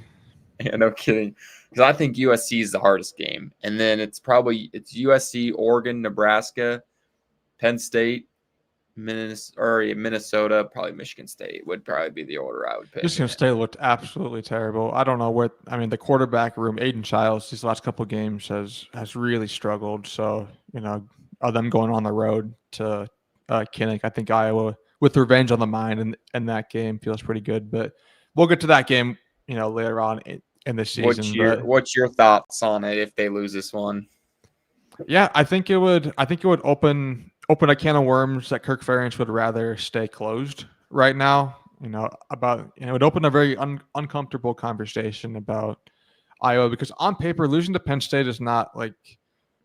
Yeah, no kidding. Because I think USC is the hardest game, and then it's USC, Oregon, Nebraska, Penn State, Minnesota, probably Michigan State would probably be the order I would pick. Michigan State looked absolutely terrible. I don't know the quarterback room, Aiden Childs, these last couple of games has really struggled. So, them going on the road to Kinnick, I think Iowa with revenge on the mind in that game feels pretty good. But we'll get to that game, later on in the season. What's your thoughts on it if they lose this one? Yeah, I think it would open a can of worms that Kirk Ferentz would rather stay closed right now. It would open a very uncomfortable conversation about Iowa because on paper losing to Penn State is not like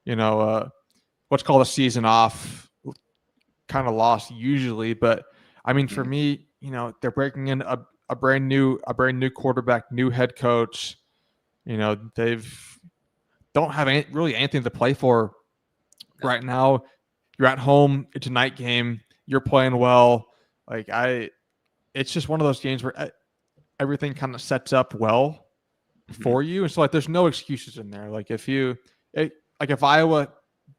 what's called a season off kind of loss usually, but I mean for me, they're breaking in a brand new quarterback, new head coach. They've don't have really anything to play for right now. You're at home. It's a night game. You're playing well. It's just one of those games where everything kind of sets up well for you. And so like there's no excuses in there. Like if Iowa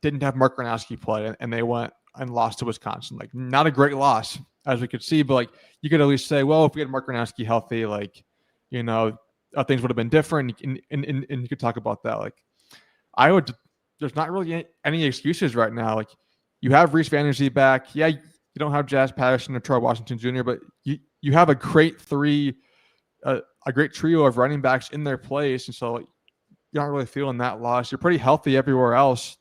didn't have Mark Gronowski play and they went and lost to Wisconsin, like not a great loss as we could see, but like you could at least say, well, if we had Mark Gronowski healthy, like, things would have been different. And you could talk about that. Like Iowa, there's not really any excuses right now. Like you have Reese Vanderzee back. Yeah, you don't have Jazz Patterson or Troy Washington Jr., but you have a great a great trio of running backs in their place. And so like, you're not really feeling that loss. You're pretty healthy everywhere else,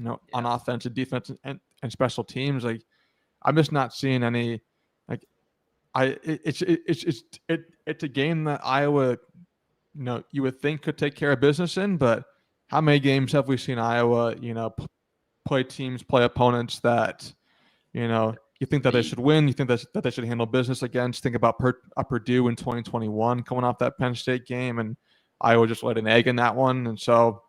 on offense and defense and special teams. Like I'm just not seeing any, like it's a game that Iowa, you would think could take care of business in, but how many games have we seen Iowa, play opponents that, you think that they should win, you think that they should handle business against. Think about Purdue in 2021 coming off that Penn State game, and Iowa just laid an egg in that one. And so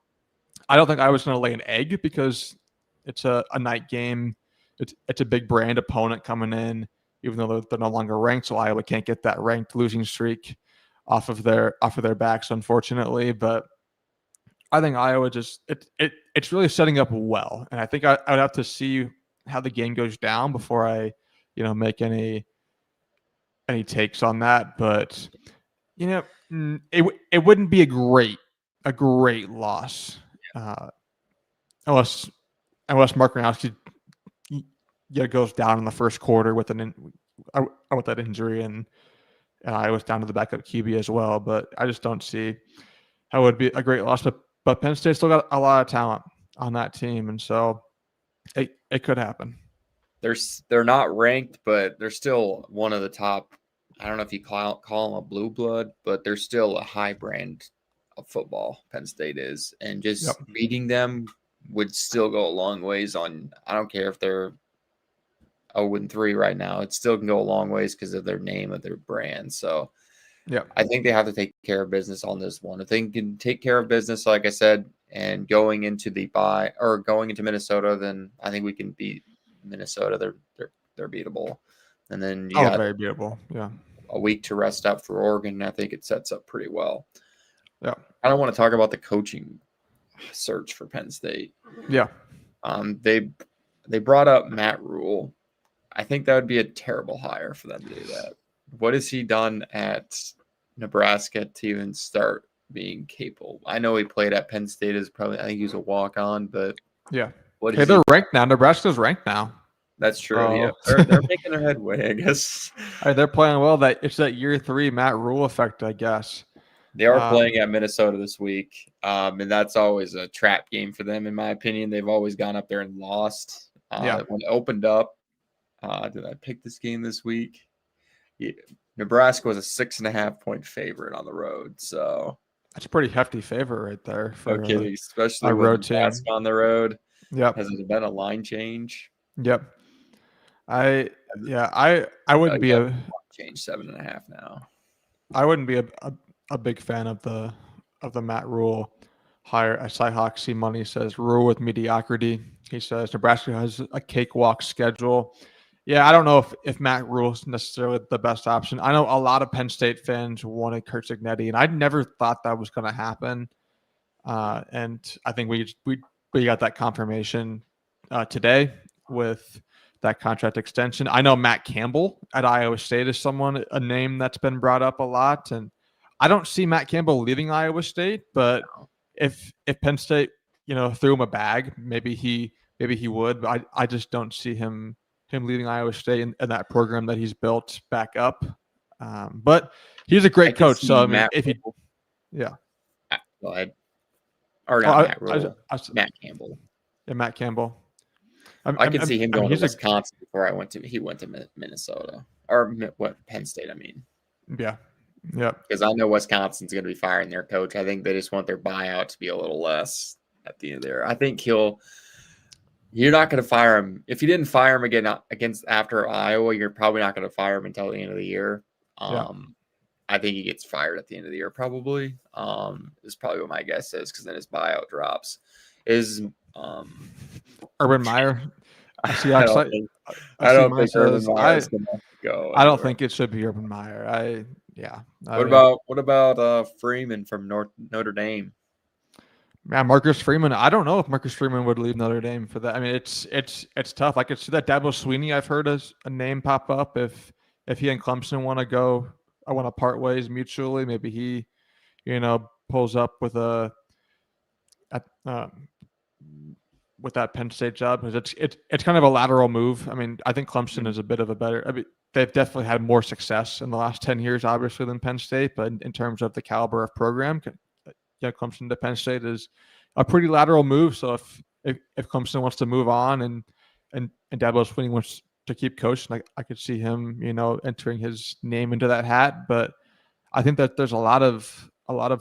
I don't think Iowa's going to lay an egg because it's a night game. It's a big brand opponent coming in, even though they're no longer ranked. So Iowa can't get that ranked losing streak off of their backs, unfortunately. But I think Iowa it's really setting up well. And I think I would have to see how the game goes down before I, make any takes on that. But, it wouldn't be a great loss unless Mark Gronowski goes down in the first quarter with that injury, and I was down to the backup QB as well. But I just don't see how it would be a great loss. But Penn State still got a lot of talent on that team, and so it could happen. They're not ranked, but they're still one of the top. I don't know if you call them a blue blood, but they're still a high brand of football. Penn State is, and just beating them would still go a long ways on. I don't care if they're 0-3 right now. It still can go a long ways because of their name, of their brand. So, I think they have to take care of business on this one. If they can take care of business, like I said, and going into the bye or going into Minnesota, then I think we can beat Minnesota. They're beatable. And then you got very beatable. Yeah, a week to rest up for Oregon. I think it sets up pretty well. Yeah, I don't want to talk about the coaching search for Penn State. Yeah, they brought up Matt Rule. I think that would be a terrible hire for them to do that. What has he done at Nebraska to even start being capable? I know he played at Penn State as I think he was a walk-on, but they're ranked now. Nebraska's ranked now. That's true. Yeah, they're making a headway, I guess. They're playing well. It's that year 3 Matt Rule effect, I guess. They are playing at Minnesota this week, and that's always a trap game for them, in my opinion. They've always gone up there and lost. When it opened up, did I pick this game this week? Yeah. Nebraska was a 6.5-point favorite on the road, so that's a pretty hefty favor right there. Especially a with road team Nebraska on the road. Yep. Has it been a line change? Yep. I wouldn't be a change 7.5 now. I wouldn't be a big fan of the Matt Rule hire. Cyhawk C Money says Rule with mediocrity. He says Nebraska has a cakewalk schedule. Yeah, I don't know if Matt Rule is necessarily the best option. I know a lot of Penn State fans wanted Kurt Cignetti, and I never thought that was going to happen. And I think we got that confirmation today with that contract extension. I know Matt Campbell at Iowa State is a name that's been brought up a lot, and I don't see Matt Campbell leaving Iowa State. But if Penn State threw him a bag, maybe he would. But I just don't see him leading Iowa State and that program that he's built back up. But he's a great coach. So I mean, go ahead. Or not Matt Campbell. Yeah, Matt Campbell. I can see him going to Wisconsin before he went to Minnesota or Penn State. I mean, yeah. Because I know Wisconsin's going to be firing their coach. I think they just want their buyout to be a little less at the end there. I think you're not going to fire him. If you didn't fire him again after Iowa, you're probably not going to fire him until the end of the year. I think he gets fired at the end of the year, probably. Is probably what my guess is, because then his buyout drops. Urban Meyer. I don't think Urban Meyer is going to go. I don't think it should be Urban Meyer. Yeah. What about Freeman from Notre Dame? Man, Marcus Freeman. I don't know if Marcus Freeman would leave Notre Dame for that. I mean, it's tough. I could see that Dabo Sweeney. I've heard as a name pop up if he and Clemson want to go. I want to part ways mutually. Maybe he, pulls up with at, um, with that Penn State job because it's kind of a lateral move. I mean, I think Clemson is a bit of a better. I mean, they've definitely had more success in the last 10 years, obviously, than Penn State. But in terms of the caliber of program, Clemson to Penn State is a pretty lateral move. So if Clemson wants to move on and Dabo Swinney wants to keep coaching, I could see him, entering his name into that hat. But I think that there's a lot of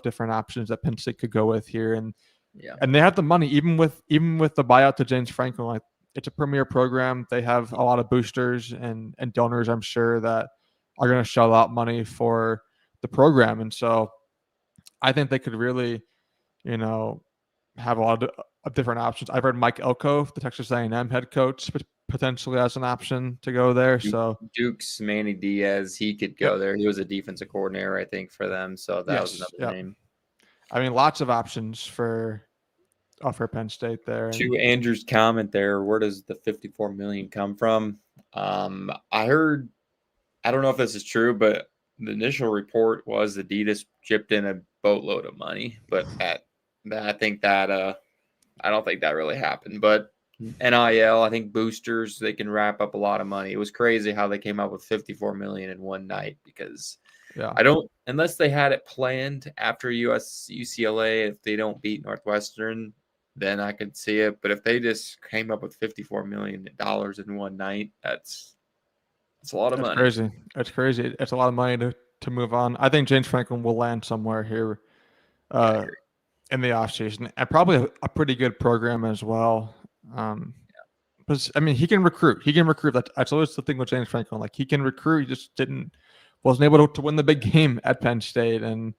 different options that Penn State could go with here, and they have the money, even with the buyout to James Franklin. Like, it's a premier program. They have a lot of boosters and donors, I'm sure, that are going to shell out money for the program, and so I think they could really, have a lot of different options. I've heard Mike Elko, the Texas A&M head coach, potentially as an option to go there. So Duke's Manny Diaz, he could go there. He was a defensive coordinator, I think, for them. So that was another name. I mean, lots of options for Penn State there. To Andrew's comment there, where does the $54 million come from? I heard, I don't know if this is true, but the initial report was Adidas chipped in a boatload of money, but I think that I don't think that really happened. But NIL, I think boosters, they can wrap up a lot of money. It was crazy how they came up with $54 million in one night because I don't, unless they had it planned after UCLA, if they don't beat Northwestern, then I could see it. But if they just came up with $54 million in one night, that's a lot of money. Crazy. It's crazy. It's a lot of money to move on. I think James Franklin will land somewhere here in the offseason, and probably a pretty good program as well. Because I mean, he can recruit. That's always the thing with James Franklin. Like, he can recruit. He just wasn't able to win the big game at Penn State, and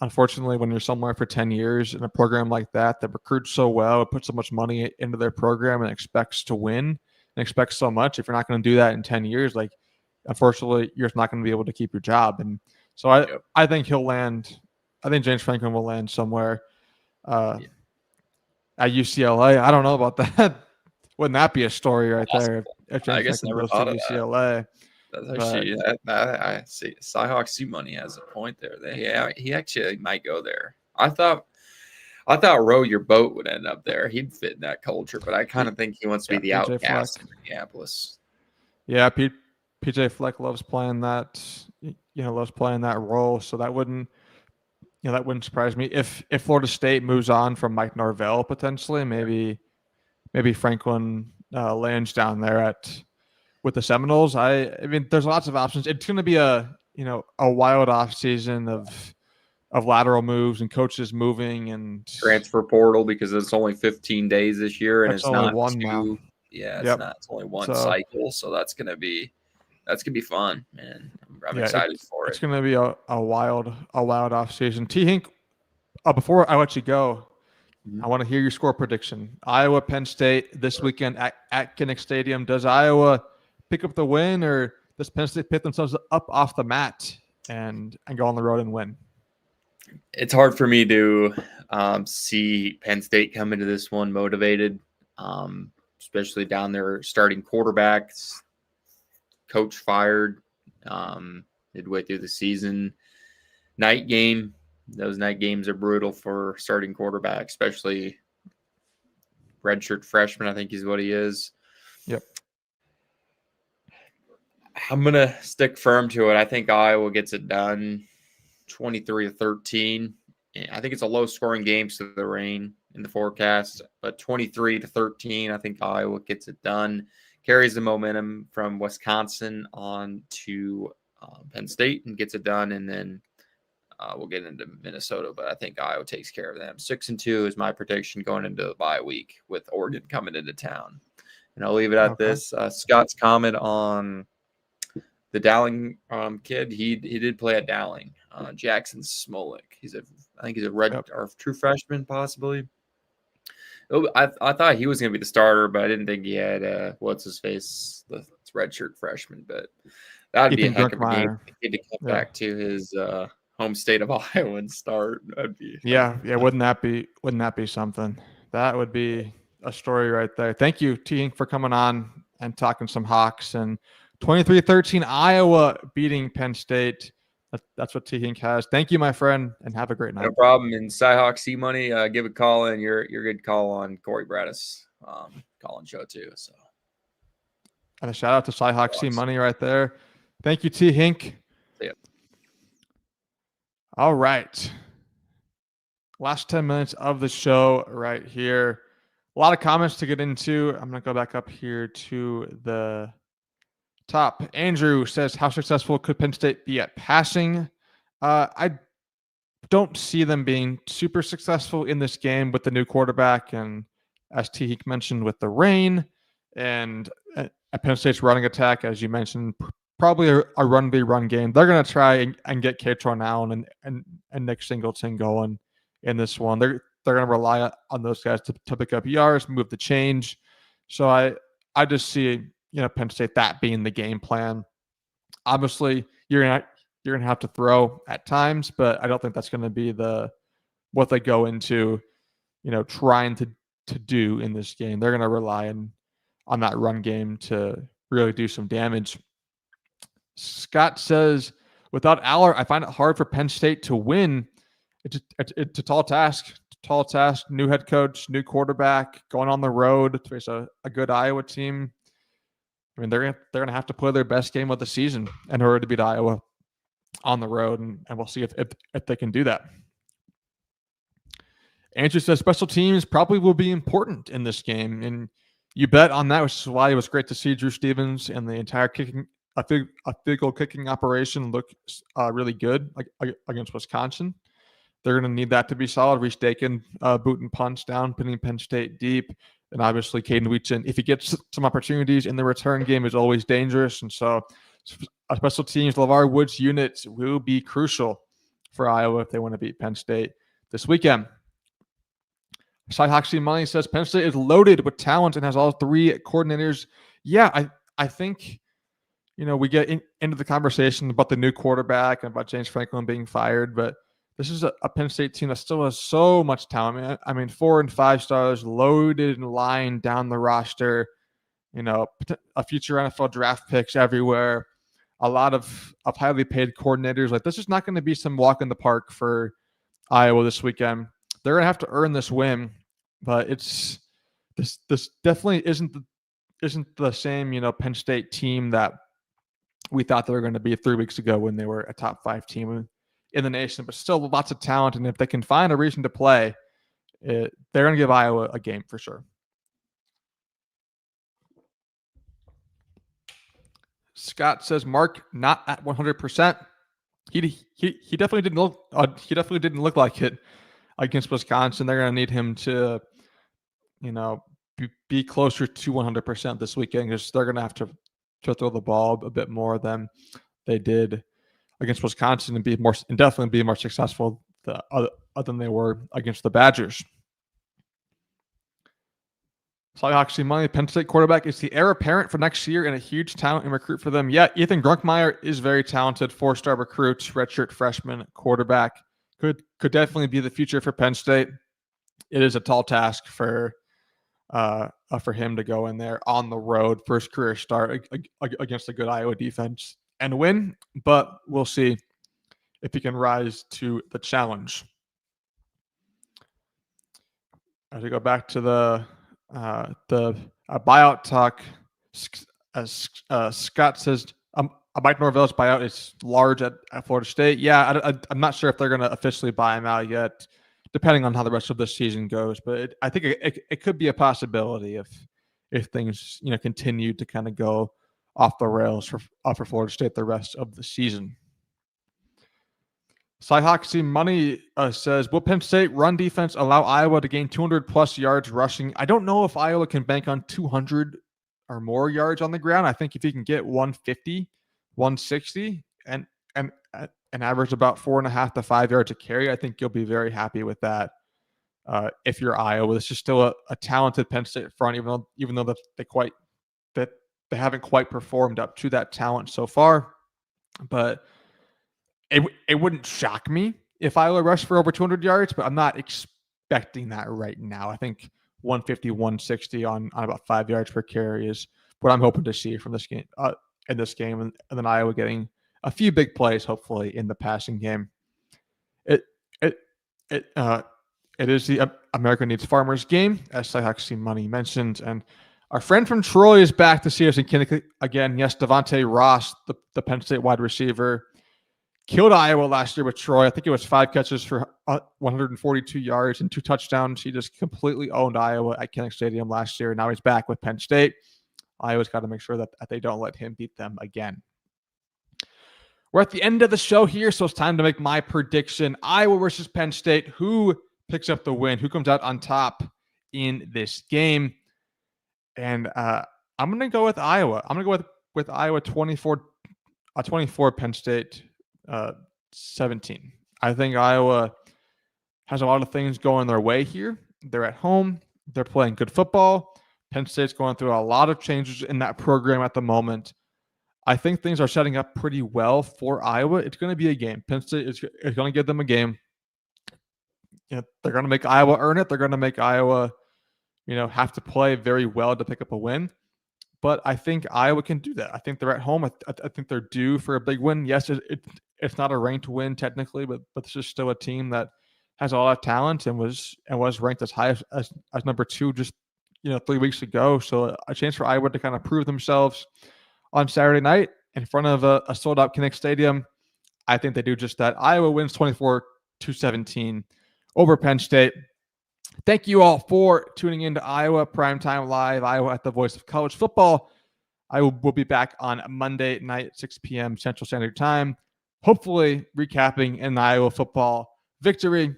unfortunately, when you're somewhere for 10 years in a program like that recruits so well, it puts so much money into their program and expects to win and expects so much. If you're not going to do that in 10 years, like, unfortunately, you're not going to be able to keep your job. And so I think he'll land. I think James Franklin will land somewhere at UCLA. I don't know about that. Wouldn't that be a story right there if James Franklin goes to UCLA? That's actually, I see. Cyhawk Sioux Money has a point there. He actually might go there. I thought Row Your Boat would end up there. He'd fit in that culture, but I kind of think he wants to be the outcast in Minneapolis. Yeah, PJ Fleck loves playing that. Loves playing that role. So that wouldn't surprise me if Florida State moves on from Mike Norvell potentially. Maybe Franklin lands down there with the Seminoles. I mean, there's lots of options. It's going to be a wild off season of lateral moves and coaches moving and transfer portal, because it's only 15 days this year and it's only not one now. Yeah, it's not. It's only one cycle, so that's gonna be fun, man. I'm excited for it. It's gonna be a wild off season. T Hink, before I let you go, I want to hear your score prediction. Iowa, Penn State this weekend at Kinnick Stadium. Does Iowa pick up the win, or does Penn State pick themselves up off the mat and go on the road and win? It's hard for me to see Penn State come into this one motivated, especially down there starting quarterbacks. Coach fired midway through the season. Night game. Those night games are brutal for starting quarterback, especially redshirt freshman, I think is what he is. Yep. I'm going to stick firm to it. I think Iowa gets it done 23-13. I think it's a low-scoring game, so the rain in the forecast, but 23-13, I think Iowa gets it done. Carries the momentum from Wisconsin on to Penn State and gets it done, and then we'll get into Minnesota, but I think Iowa takes care of them. 6-2 is my prediction going into the bye week with Oregon coming into town. And I'll leave it at this. Scott's comment on the Dowling kid, he did play at Dowling. Jackson Smolik. I think he's a or true freshman, possibly. I thought he was going to be the starter, but I didn't think he had what's his face, the redshirt freshman. But That'd be a Ethan heck of a game. Drunkmeyer. He to come Yeah. back to his home state of Iowa and start. That'd be Yeah. Wouldn't that be something? That would be a story right there. Thank you, T. for coming on and talking some Hawks and 23-13 Iowa beating Penn State. That's what T. has. Thank you, my friend, and have a great night. No problem. And Cyhawk C Money, give a call in. You're good call on Corey Bradis calling show too. So and a shout out to Cyhawk C Money right there. Thank you, T. Hink. Yep. All right. Last 10 minutes of the show right here. A lot of comments to get into. I'm going to go back up here to the top. Andrew says, how successful could Penn State be at passing? I don't see them being super successful in this game with the new quarterback. And as T. Hink mentioned, with the rain and at Penn State's running attack, as you mentioned, probably a run-v-run game. They're going to try and get Katron Allen and Nick Singleton going in this one. They're going to rely on those guys to pick up yards, move the change. So I just see Penn State that being the game plan. Obviously, you're gonna have to throw at times, but I don't think that's going to be what they go into trying to do in this game. They're going to rely on that run game to really do some damage. Scott says, without Aller, I find it hard for Penn State to win. It's a tall task. New head coach, new quarterback, going on the road to face a good Iowa team. I mean, they're gonna have to play their best game of the season in order to beat Iowa on the road, and we'll see if they can do that. Andrew says special teams probably will be important in this game, and you bet on that, which is why it was great to see Drew Stevens and the entire field goal kicking operation look really good against Wisconsin. They're going to need that to be solid. Reese Dakin booting punts down, pinning Penn State deep. And obviously, Caden Weetson, if he gets some opportunities in the return game, is always dangerous. And so special teams, LeVar Woods units will be crucial for Iowa if they want to beat Penn State this weekend. Cyhawk Money says Penn State is loaded with talent and has all three coordinators. Yeah, I think we get into the conversation about the new quarterback and about James Franklin being fired, but this is a Penn State team that still has so much talent. I mean, 4 and 5 stars loaded and lined down the roster. A future NFL draft picks everywhere. A lot of highly paid coordinators. Like, this is not going to be some walk in the park for Iowa this weekend. They're going to have to earn this win, but this definitely isn't the same Penn State team that we thought they were going to be 3 weeks ago when they were a top 5 team in the nation, but still lots of talent. And if they can find a reason to play, they're going to give Iowa a game for sure. Scott says Mark not at 100%. He definitely didn't look. He definitely didn't look like it against Wisconsin. They're going to need him to, be closer to 100% this weekend, because they're going to have to throw the ball a bit more than they did against Wisconsin and definitely be more successful than they were against the Badgers. Cyhawk Money, Penn State quarterback is the heir apparent for next year and a huge talent and recruit for them. Yeah, Ethan Drunkmeyer is very talented, 4-star recruit, redshirt freshman quarterback. Could definitely be the future for Penn State. It is a tall task for him to go in there on the road, first career start against a good Iowa defense and win, but we'll see if he can rise to the challenge. As we go back to the buyout talk, Scott says Mike Norvell's buyout is large at Florida State. Yeah, I'm not sure if they're going to officially buy him out yet, depending on how the rest of the season goes. But I think it could be a possibility if things continue to kind of go off the rails for Florida State the rest of the season. Cyhawk Money says, will Penn State run defense allow Iowa to gain 200-plus yards rushing? I don't know if Iowa can bank on 200 or more yards on the ground. I think if you can get 150, 160, and average about 4.5 to 5 yards a carry, I think you'll be very happy with that. If you're Iowa, this is still a talented Penn State front, even though they haven't quite performed up to that talent so far. but it wouldn't shock me if Iowa rushed for over 200 yards, but I'm not expecting that right now. I think 150, 160 on about 5 yards per carry is what I'm hoping to see from this game in this game, and then Iowa getting a few big plays, hopefully, in the passing game. It it it it is the America Needs Farmers game, as Cyhawks Money mentioned, and our friend from Troy is back to see us in Kinnick again. Yes, Devontae Ross, the Penn State wide receiver, killed Iowa last year with Troy. I think it was 5 catches for 142 yards and 2 touchdowns. He just completely owned Iowa at Kinnick Stadium last year. Now he's back with Penn State. Iowa's got to make sure that they don't let him beat them again. We're at the end of the show here, so it's time to make my prediction. Iowa versus Penn State. Who picks up the win? Who comes out on top in this game? And I'm going to go with Iowa. I'm going to go with Iowa 24, Penn State 17. I think Iowa has a lot of things going their way here. They're at home. They're playing good football. Penn State's going through a lot of changes in that program at the moment. I think things are setting up pretty well for Iowa. It's going to be a game. Penn State is going to give them a game. They're going to make Iowa earn it. They're going to make Iowa, have to play very well to pick up a win. But I think Iowa can do that. I think they're at home. I think they're due for a big win. Yes, it's not a ranked win technically, but this is still a team that has a lot of talent and was ranked as high as number 2 just 3 weeks ago. So a chance for Iowa to kind of prove themselves on Saturday night in front of a sold-out Kinnick Stadium. I think they do just that. Iowa wins 24-17 over Penn State. Thank you all for tuning in to Iowa Primetime Live, Iowa at the Voice of College Football. I will be back on Monday night at 6 p.m. Central Standard Time, hopefully recapping an Iowa football victory.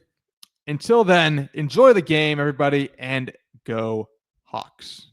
Until then, enjoy the game, everybody, and go Hawks.